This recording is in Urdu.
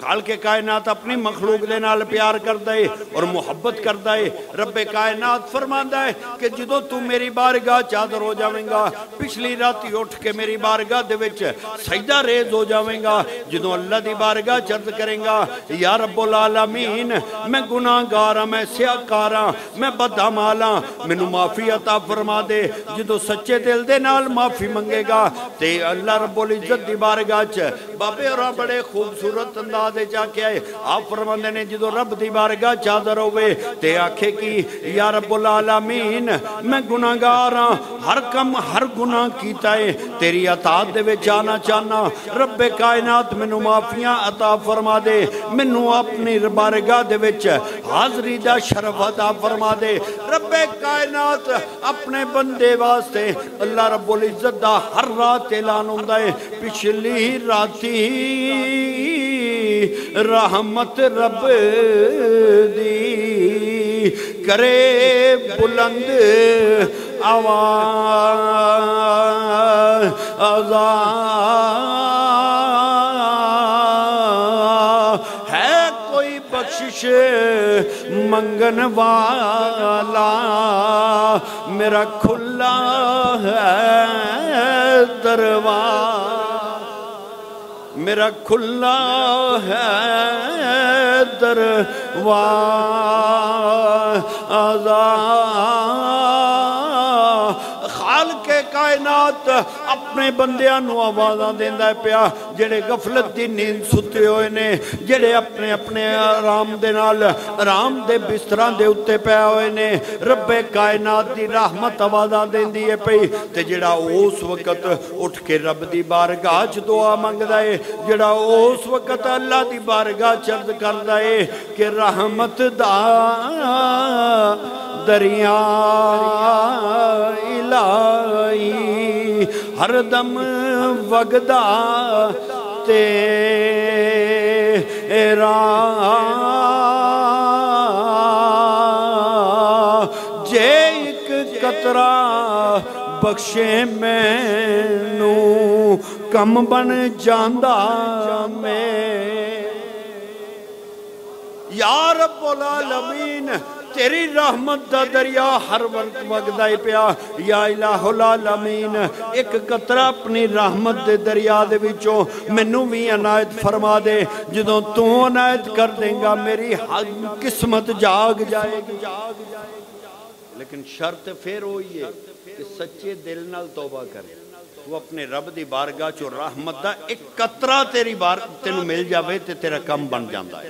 خالق کائنات اپنی مخلوق دے نال پیار کردا ہے اور محبت کردا ہے۔ رب کائنات فرماندا ہے کہ جدوں تو میری بارگاہ چادر ہو جاویں گا، پچھلی راتی اٹھ کے میری بارگاہ دے وچ سجدہ ریز ہو جاویں گا، جدوں اللہ دی بارگاہ چرد کریں گا یا رب العالمین میں گناہگار ہاں، میں سیاہکار ہاں، میں بدعمال ہاں، مینوں معافی عطا فرما دے۔ جدوں سچے دل دے نال معافی منگے گا تے اللہ رب العزت دی بارگاہ چ بابے اور بڑے خوبصورت انداز دے جا کے آئے۔ آپ فرماندے نے جدو رب دی بارگاہ چادر ہوئے تے آکھے کی یا رب العالمین میں گناہگار ہاں، ہر کم ہر گناہ کیتا ہے، تیری اطاعت دے وچ آنا چاہنا، رب کائنات مینوں معافیاں عطا فرما دے، مینوں اپنی بارگاہ دے وچ حاضری دا شرف عطا فرما دے۔ رب کائنات اپنے بندے واسطے اللہ رب العزت دا ہر رات اعلان ہوندا ہے، پچھلی راتی رحمت رب دی کرے بلند آواز ہے کوئی بخشش منگن والا، میرا کھلا ہے دروازہ، میرا کھلا ہے دروازہ، خالق کائنات اپنے بندیاں نو آوازاں دیندا ہے پیا جڑے غفلت دی نیند ستے ہوئے نے، جڑے اپنے اپنے آرام دے نال آرام دے بستراں دے اتے پیا ہوئے نے، رب کائنات دی رحمت آوازاں دیندی ہے پئی تے جڑا اس وقت اٹھ کے رب دی بارگاہ چ دعا منگدا ہے، جڑا اس وقت اللہ دی بارگاہ چرد کردا ہے کہ رحمت دا دریا الہی ہر دم وگدا تیرا، جے ایک قطرہ بخشے مینوں کم بن جاندا میں، یا رب العالمین تیری رحمت دا دریا ہر وقت وگدا ہی پیا، یا الہ العالمین ایک قطرہ اپنی رحمت دے دریا دے وچوں مینوں بھی عنایت فرما دے، جدوں تو عنایت کر دیں گا میری قسمت جاگ جائے گی۔ لیکن شرط پھر ہوئی ہے کہ سچے دل نال توبہ کرے، تو اپنے رب دی بارگاہ چو رحمت دا ایک قطرہ تیری تینوں مل جاوے تے تیرا کم بن جاندا ہے۔